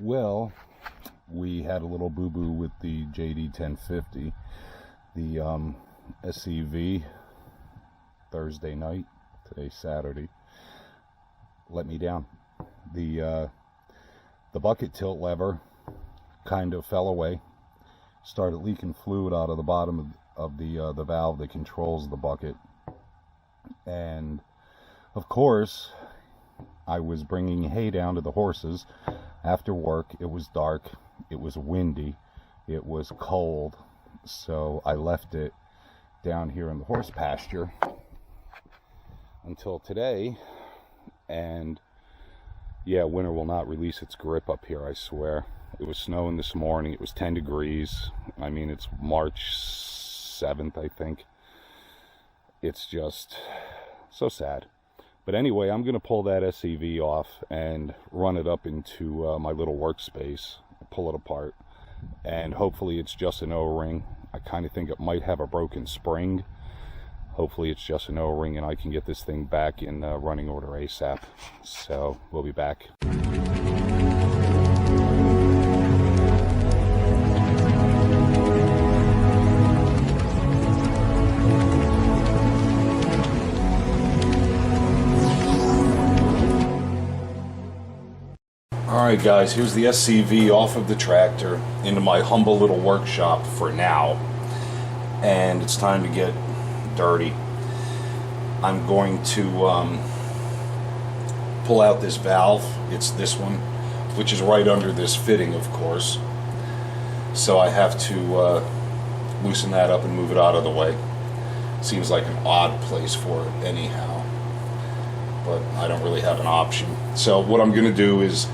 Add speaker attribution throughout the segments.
Speaker 1: Well, we had a little boo-boo with the JD 1050, the SCV, Thursday night. Today's Saturday. Let me down. The bucket tilt lever kind of fell away, started leaking fluid out of the bottom of the valve that controls the bucket, and of course I was bringing hay down to the horses after work. It was dark, it was windy, it was cold, so I left it down here in the horse pasture until today. And yeah, winter will not release its grip up here, I swear. It was snowing this morning. It was 10 degrees. I mean, it's March 7th, I think. It's just so sad. But anyway, I'm going to pull that SCV off and run it up into my little workspace, pull it apart, and hopefully it's just an O-ring. I kind of think it might have a broken spring. Hopefully it's just an O-ring and I can get this thing back in running order ASAP. So we'll be back. Alright guys, here's the SCV off of the tractor into my humble little workshop for now. And it's time to get dirty. I'm going to pull out this valve. It's this one, which is right under this fitting, of course. So I have to loosen that up and move it out of the way. Seems like an odd place for it anyhow, but I don't really have an option. So what I'm going to do is,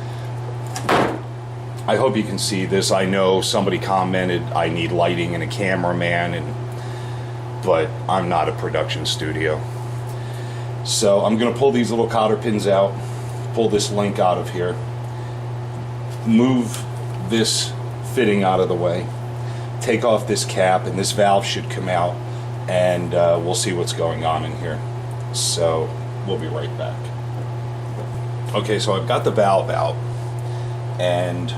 Speaker 1: I hope you can see this. I know somebody commented I need lighting and a cameraman, but I'm not a production studio. So I'm going to pull these little cotter pins out, pull this link out of here, move this fitting out of the way, take off this cap, and this valve should come out, and we'll see what's going on in here. So we'll be right back. Okay, so I've got the valve out, and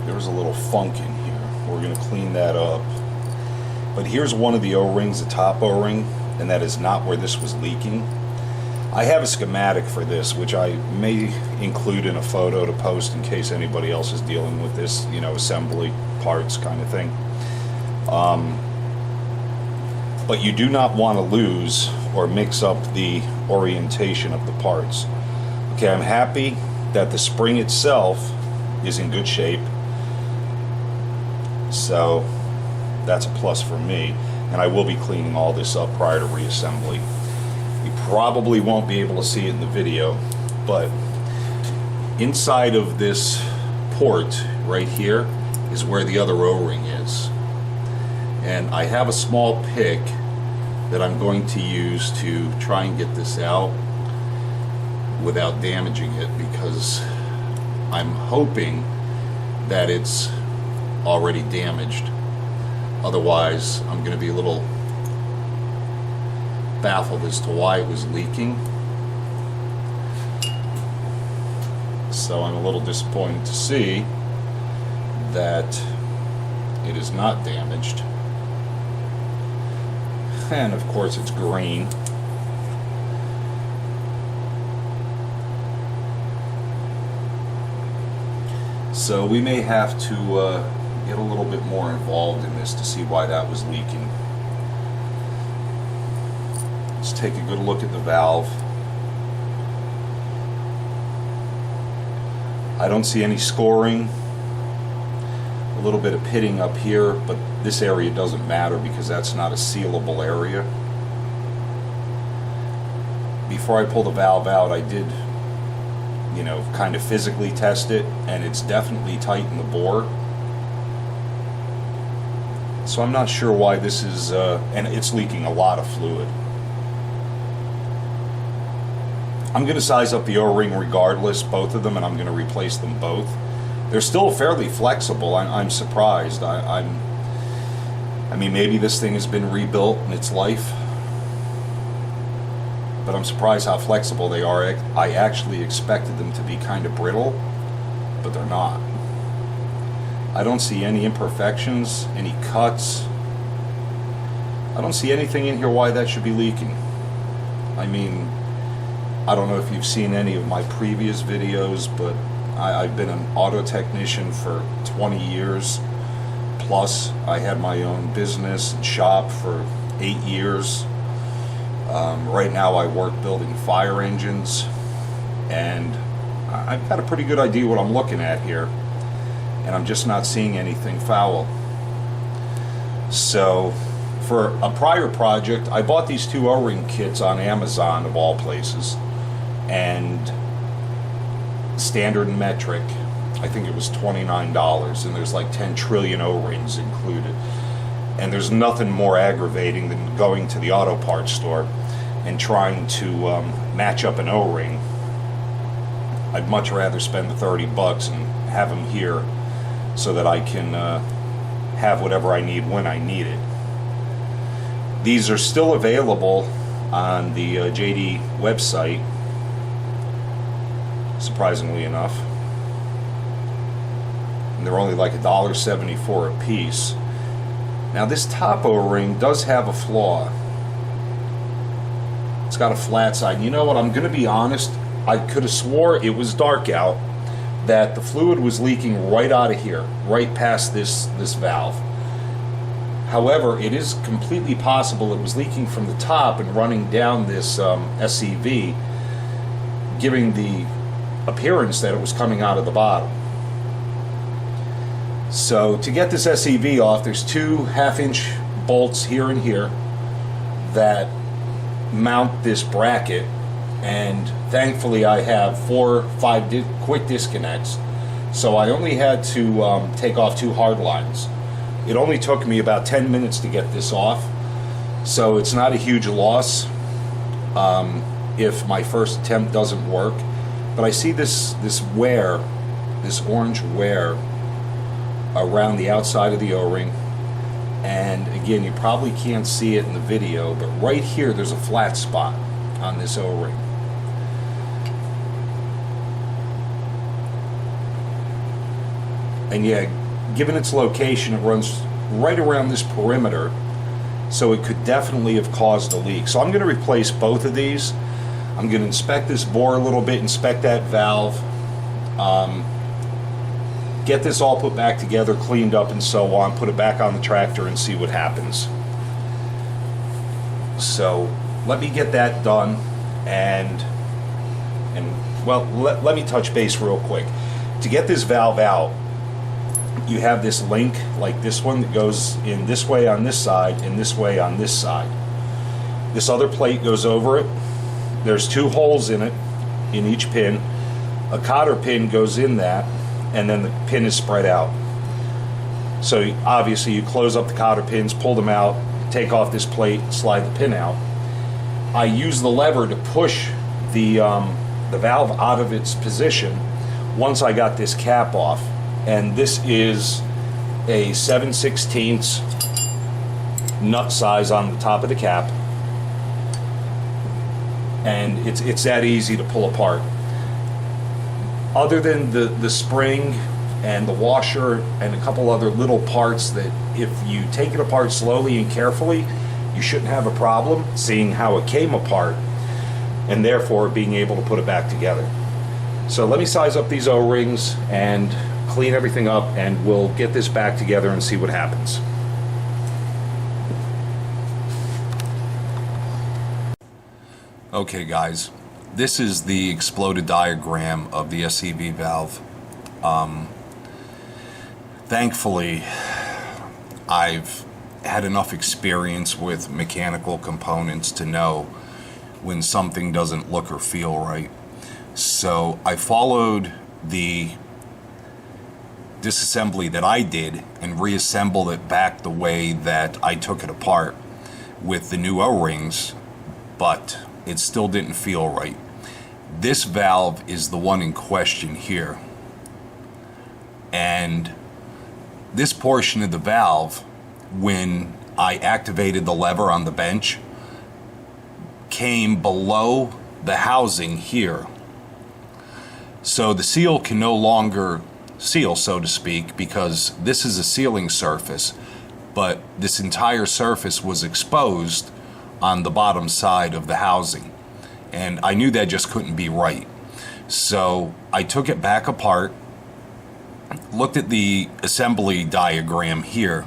Speaker 1: there was a little funk in here. We're going to clean that up. But here's one of the O-rings, the top O-ring, and that is not where this was leaking. I have a schematic for this, which I may include in a photo to post in case anybody else is dealing with this, you know, assembly parts kind of thing. But you do not want to lose or mix up the orientation of the parts. Okay, I'm happy that the spring itself is in good shape, so that's a plus for me, and I will be cleaning all this up prior to reassembly. You probably won't be able to see it in the video, but inside of this port right here is where the other O-ring is, and I have a small pick that I'm going to use to try and get this out without damaging it, because I'm hoping that it's already damaged. Otherwise, I'm going to be a little baffled as to why it was leaking. So I'm a little disappointed to see that it is not damaged. And of course it's green. So we may have to get a little bit more involved in this to see why that was leaking. Let's take a good look at the valve. I don't see any scoring. A little bit of pitting up here, but this area doesn't matter because that's not a sealable area. Before I pull the valve out, I did, you know, kind of physically test it, and it's definitely tight in the bore. So I'm not sure why this is, and it's leaking a lot of fluid. I'm going to size up the O-ring regardless, both of them, and I'm going to replace them both. They're still fairly flexible. I'm surprised. I mean, maybe this thing has been rebuilt in its life, but I'm surprised how flexible they are. I actually expected them to be kind of brittle, but they're not. I don't see any imperfections, any cuts. I don't see anything in here why that should be leaking. I mean, I don't know if you've seen any of my previous videos, but I've been an auto technician for 20 years plus. I had my own business and shop for 8 years. Right now I work building fire engines, and I've got a pretty good idea what I'm looking at here, and I'm just not seeing anything foul. So for a prior project, I bought these 2 O-ring kits on Amazon of all places, and standard and metric, I think it was $29, and there's like 10 trillion O-rings included. And there's nothing more aggravating than going to the auto parts store and trying to match up an O-ring. I'd much rather spend the $30 and have them here so that I can have whatever I need when I need it. These are still available on the JD website, surprisingly enough. And they're only like $1.74 a piece. Now this top O-ring does have a flaw. It's got a flat side. You know what, I'm going to be honest, I could have swore it was dark out, that the fluid was leaking right out of here, right past this valve. However, it is completely possible it was leaking from the top and running down this SCV, giving the appearance that it was coming out of the bottom. So to get this SCV off, there's 2 half-inch bolts here and here that mount this bracket, and thankfully I have 4 or 5 quick disconnects, so I only had to take off 2 hard lines. It only took me about 10 minutes to get this off, so it's not a huge loss if my first attempt doesn't work. But I see this wear, this orange wear around the outside of the O-ring, and again, you probably can't see it in the video, but right here there's a flat spot on this O-ring. And yeah, given its location, it runs right around this perimeter, so it could definitely have caused a leak. So I'm going to replace both of these. I'm going to inspect this bore a little bit, inspect that valve, get this all put back together, cleaned up and so on, put it back on the tractor and see what happens. So let me get that done, and well, let me touch base real quick. To get this valve out, you have this link like this one that goes in this way on this side and this way on this side. This other plate goes over it. There's 2 holes in it, in each pin. A cotter pin goes in that, and then the pin is spread out. So obviously you close up the cotter pins, pull them out, take off this plate, slide the pin out. I use the lever to push the valve out of its position once I got this cap off. And this is a 7/16 nut size on the top of the cap, and it's that easy to pull apart. Other than the spring and the washer and a couple other little parts that if you take it apart slowly and carefully, you shouldn't have a problem seeing how it came apart and therefore being able to put it back together. So let me size up these O-rings and clean everything up, and we'll get this back together and see what happens. Okay guys, this is the exploded diagram of the SCV valve. Thankfully, I've had enough experience with mechanical components to know when something doesn't look or feel right. So I followed the disassembly that I did and reassembled it back the way that I took it apart with the new O-rings, but it still didn't feel right. This valve is the one in question here, and this portion of the valve, when I activated the lever on the bench, came below the housing here. So the seal can no longer
Speaker 2: seal, so to speak, because this is a sealing surface, but this entire surface was exposed on the bottom side of the housing. And I knew that just couldn't be right. So I took it back apart, looked at the assembly diagram here,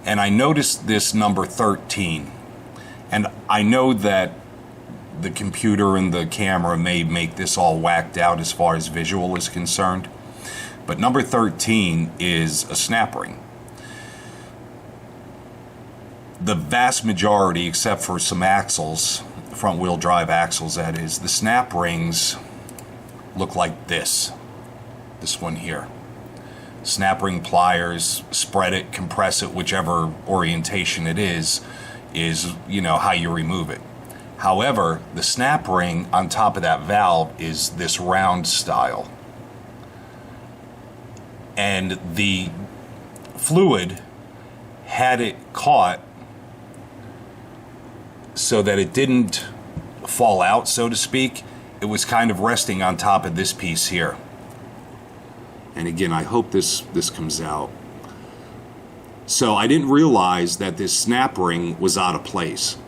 Speaker 2: and I noticed this number 13. And I know that the computer and the camera may make this all whacked out as far as visual is concerned, but number 13 is a snap ring. The vast majority, except for some axles, front wheel drive axles that is, the snap rings look like this one here. Snap ring pliers, spread it, compress it, whichever orientation it is how you remove it. However, the snap ring on top of that valve is this round style. And the fluid had it caught so that it didn't fall out, so to speak. It was kind of resting on top of this piece here. And again, I hope this comes out. So I didn't realize that this snap ring was out of place.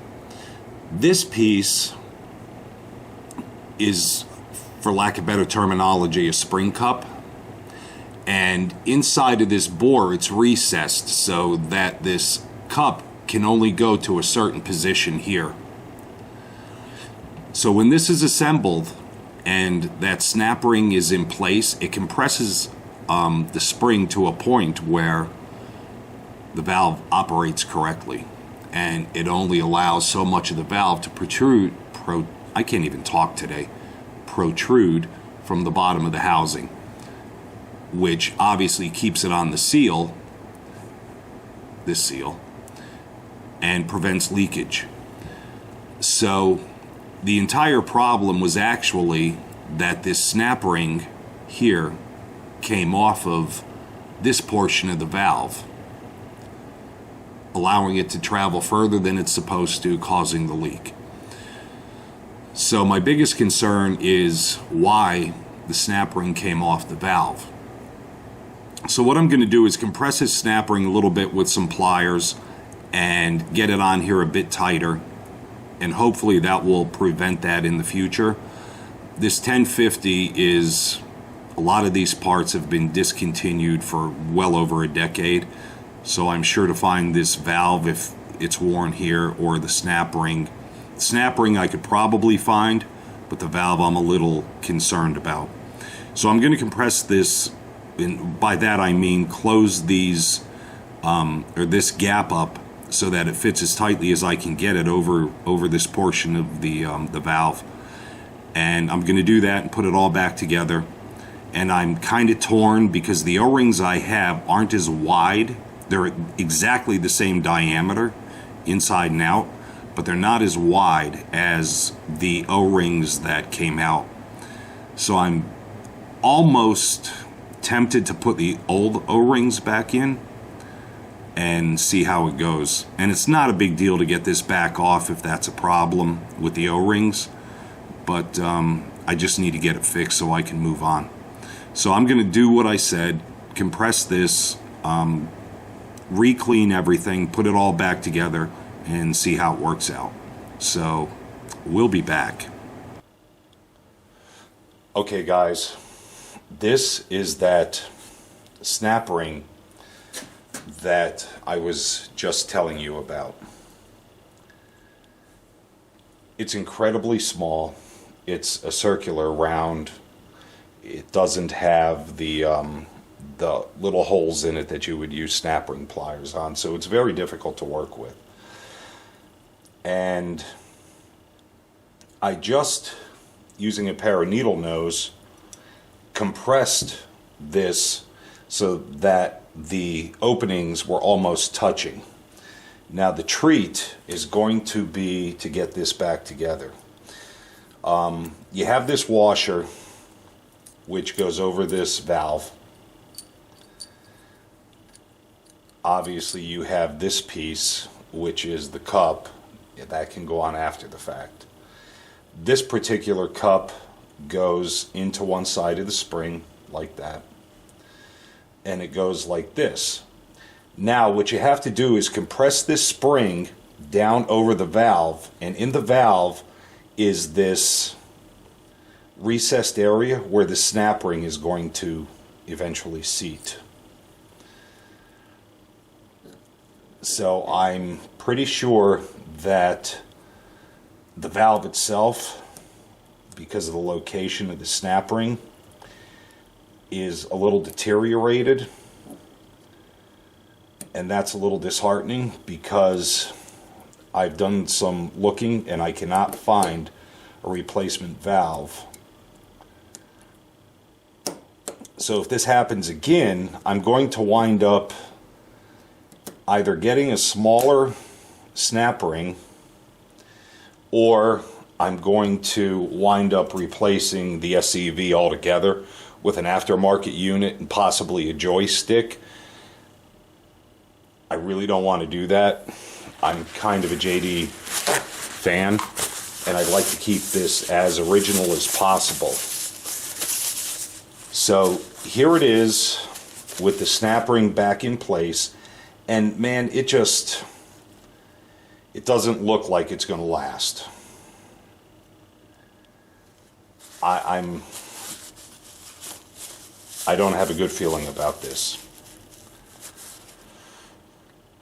Speaker 2: This piece is, for lack of better terminology, a spring cup. And inside of this bore, it's recessed so that this cup can only go to a certain position here. So when this is assembled and that snap ring is in place, it compresses the spring to a point where the valve operates correctly, and it only allows so much of the valve to protrude from the bottom of the housing, which obviously keeps it on the seal, this seal, and prevents leakage. So the entire problem was actually that this snap ring here came off of this portion of the valve, allowing it to travel further than it's supposed to, causing the leak. So my biggest concern is why the snap ring came off the valve. So what I'm going to do is compress this snap ring a little bit with some pliers and get it on here a bit tighter, and hopefully that will prevent that in the future. This 1050 is, a lot of these parts have been discontinued for well over a decade, so I'm sure to find this valve if it's worn here, or the snap ring. Snap ring I could probably find, but the valve I'm a little concerned about. So I'm going to compress this, and by that I mean close these or this gap up so that it fits as tightly as I can get it over this portion of the valve. And I'm going to do that and put it all back together. And I'm kind of torn because the O-rings I have aren't as wide. They're exactly the same diameter inside and out, but they're not as wide as the O-rings that came out. So I'm almost tempted to put the old O-rings back in and see how it goes. And it's not a big deal to get this back off if that's a problem with the O-rings, but I just need to get it fixed so I can move on. So I'm going to do what I said, compress this, re-clean everything, put it all back together, and see how it works out. So we'll be back. Okay guys, this is that snap ring that I was just telling you about. It's incredibly small. It's a circular round. It doesn't have the little holes in it that you would use snap ring pliers on, so it's very difficult to work with. And I just, using a pair of needle nose, compressed this so that the openings were almost touching. Now the treat is going to be to get this back together. You have this washer which goes over this valve. Obviously you have this piece which is the cup. That can go on after the fact. This particular cup goes into one side of the spring like that.
Speaker 1: and it goes like this. Now what you have to do is compress this spring down over the valve, and in the valve is this recessed area where the snap ring is going to eventually seat. So I'm pretty sure that the valve itself, because of the location of the snap ring, is a little deteriorated, and that's a little disheartening because I've done some looking and I cannot find a replacement valve. So if this happens again, I'm going to wind up either getting a smaller snap ring, or I'm going to wind up replacing the SCV altogether with an aftermarket unit and possibly a joystick. I really don't want to do that. I'm kind of a JD fan, and I'd like to keep this as original as possible. So here it is with the snap ring back in place, and man, it doesn't look like it's going to last. I don't have a good feeling about this.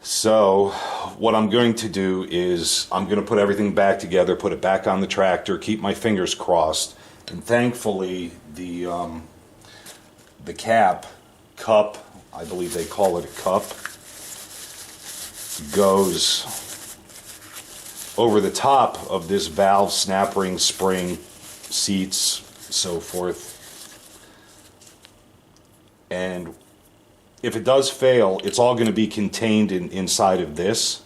Speaker 1: So what I'm going to do is I'm going to put everything back together, put it back on the tractor, keep my fingers crossed, and thankfully the cup, I believe they call it a cup, goes over the top of this valve, snap ring, spring, seats, so forth. And if it does fail, it's all going to be contained inside of this.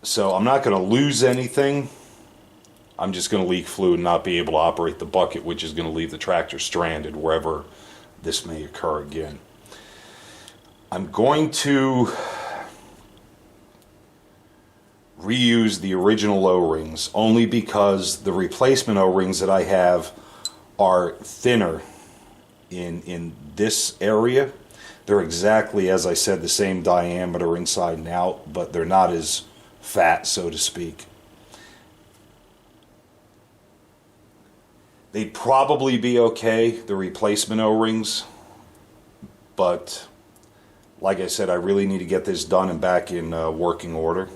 Speaker 1: So I'm not going to lose anything. I'm just going to leak fluid and not be able to operate the bucket, which is going to leave the tractor stranded wherever this may occur again. I'm going to reuse the original O-rings only because the replacement O-rings that I have are thinner in this area. They're exactly, as I said, the same diameter inside and out, but they're not as fat, so to speak. They'd probably be okay, the replacement O-rings, but like I said, I really need to get this done and back in working order.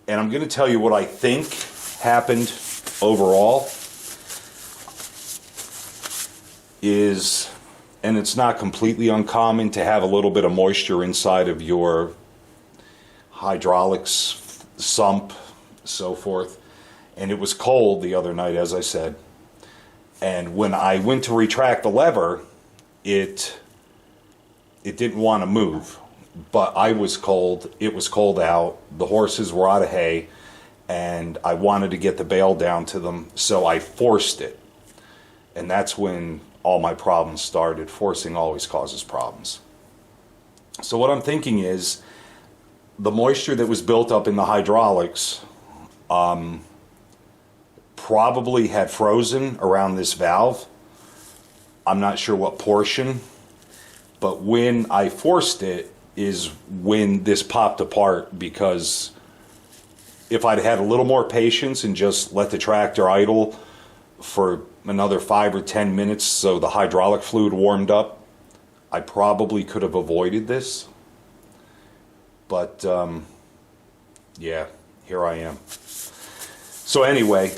Speaker 1: And I'm going to tell you what I think happened overall is, and it's not completely uncommon to have a little bit of moisture inside of your hydraulics, sump, so forth. And it was cold the other night, as I said. And when I went to retract the lever, it didn't want to move. But I was cold, it was cold out, the horses were out of hay, and I wanted to get the bale down to them, so I forced it. And that's when all my problems started. Forcing always causes problems. So what I'm thinking is, the moisture that was built up in the hydraulics probably had frozen around this valve. I'm not sure what portion, but when I forced it is when this popped apart, because if I'd had a little more patience and just let the tractor idle for another 5 or 10 minutes so the hydraulic fluid warmed up, I probably could have avoided this. But yeah, here I am. So anyway,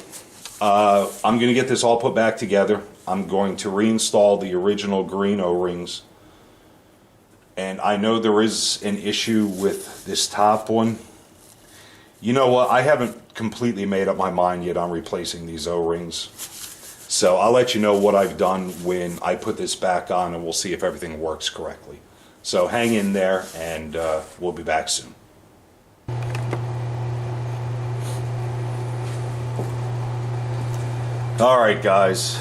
Speaker 1: I'm going to get this all put back together. I'm going to reinstall the original green O-rings. And I know there is an issue with this top one. You know what? I haven't completely made up my mind yet on replacing these O-rings. So I'll let you know what I've done when I put this back on, and we'll see if everything works correctly. So hang in there, and we'll be back soon. All right, guys.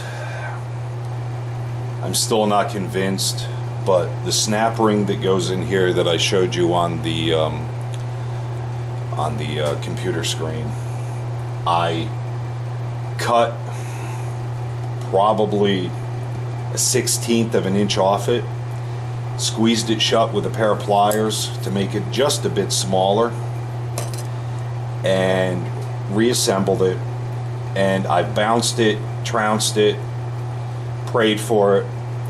Speaker 1: I'm still not convinced, but the snap ring that goes in here that I showed you on the computer screen, I cut probably
Speaker 3: 1/16 of an inch off it, squeezed it shut with a pair of pliers to make it just a bit smaller, and reassembled it. And I bounced it, trounced it, prayed for it,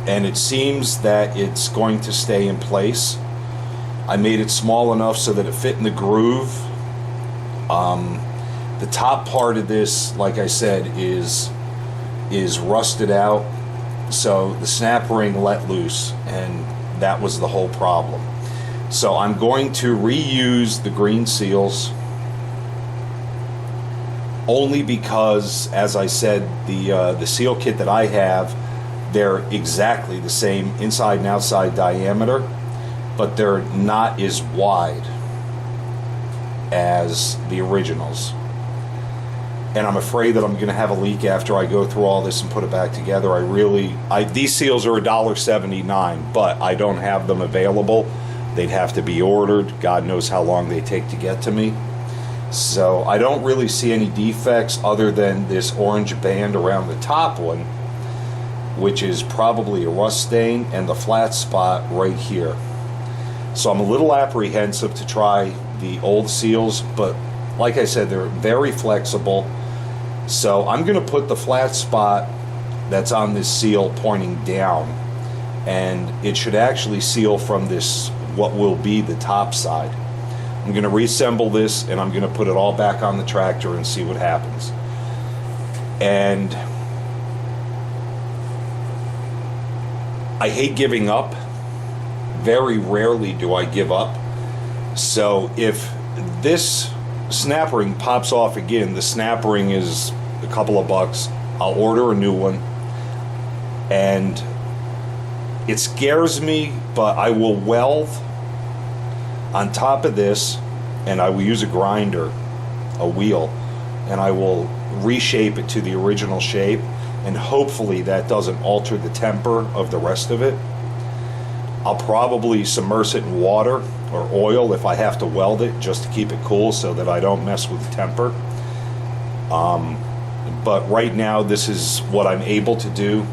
Speaker 3: and it seems that it's going to stay in place. I made it small enough so that it fit in the groove. The top part of this, like I said, is rusted out, so the snap ring let loose, and that was the whole problem. So I'm going to reuse the green seals, only because, as I said, the seal kit that I have, they're exactly the same inside and outside diameter, but they're not as wide as the originals. And I'm afraid that I'm going to have a leak after I go through all this and put it back together. These seals are $1.79, but I don't have them available. They'd have to be ordered. God knows how long they take to get to me. So I don't really see any defects other than this orange band around the top one, which is probably a rust stain, and the flat spot right here. So I'm a little apprehensive to try the old seals, but like I said, they're very flexible. So I'm going to put the flat spot that's on this seal pointing down, and it should actually seal from this, what will be the top side. I'm going to reassemble this, and I'm going to put it all back on the tractor and see what happens. And I hate giving up. Very rarely do I give up. So if this snap ring pops off again, the snap ring is a couple of bucks, I'll order a new one. And it scares me, but I will weld on top of this, and I will use a grinder, a wheel, and I will reshape it to the original shape, and hopefully that doesn't alter the temper of the rest of it. I'll probably submerge it in water or oil if I have to weld it, just to keep it cool so that I don't mess with the temper. But right now this is what I'm able to do,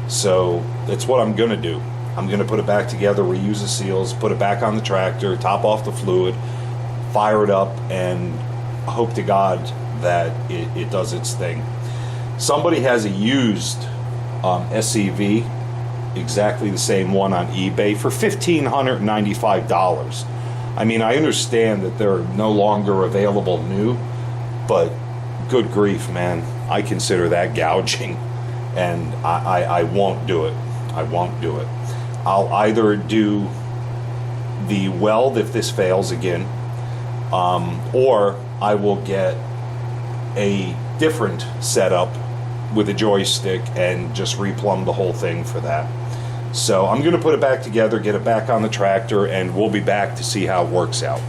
Speaker 3: so that's what I'm going to do. I'm going to put it back together, reuse the seals, put it back on the tractor, top off the fluid, fire it up, and hope to God that it does its thing. Somebody has a used SCV, exactly the same one on eBay, for $1,595. I mean, I understand that they're no longer available new, but good grief, man, I consider that gouging, and I won't do it. I won't do it. I'll either do the weld if this fails again, or I will get a different setup with a joystick and just replumb the whole thing for that. So I'm going to put it back together, get it back on the tractor, and we'll be back to see how it works out.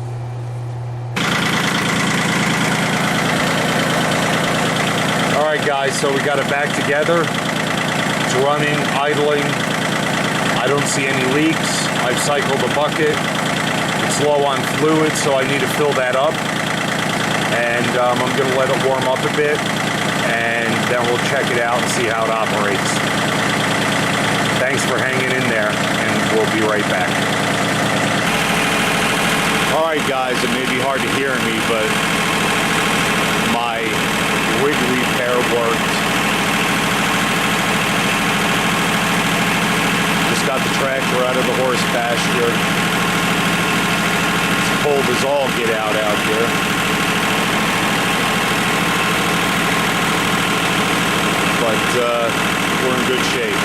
Speaker 3: All right, guys, so we got it back together. It's running, idling. I don't see any leaks. I've cycled the bucket. It's low on fluid, so I need to fill that up. And I'm going to let it warm up a bit, and then we'll check it out and see how it operates. Thanks for hanging in there, and we'll be right back. All right, guys, it may be hard to hear me, but my rig repair worked. Just got the tractor out of the horse pasture. It's cold as all get out here. But we're in good shape.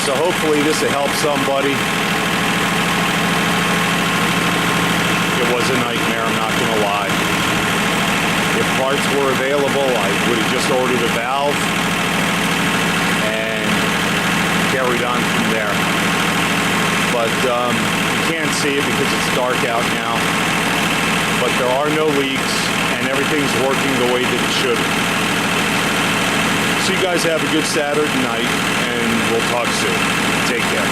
Speaker 3: So hopefully this will help somebody. It was a nightmare, I'm not going to lie. If parts were available, I would have just ordered a valve and carried on from there. But you can't see it because it's dark out now. But there are no leaks, and everything's working the way that it should. So you guys have a good Saturday night, and we'll talk soon. Take care.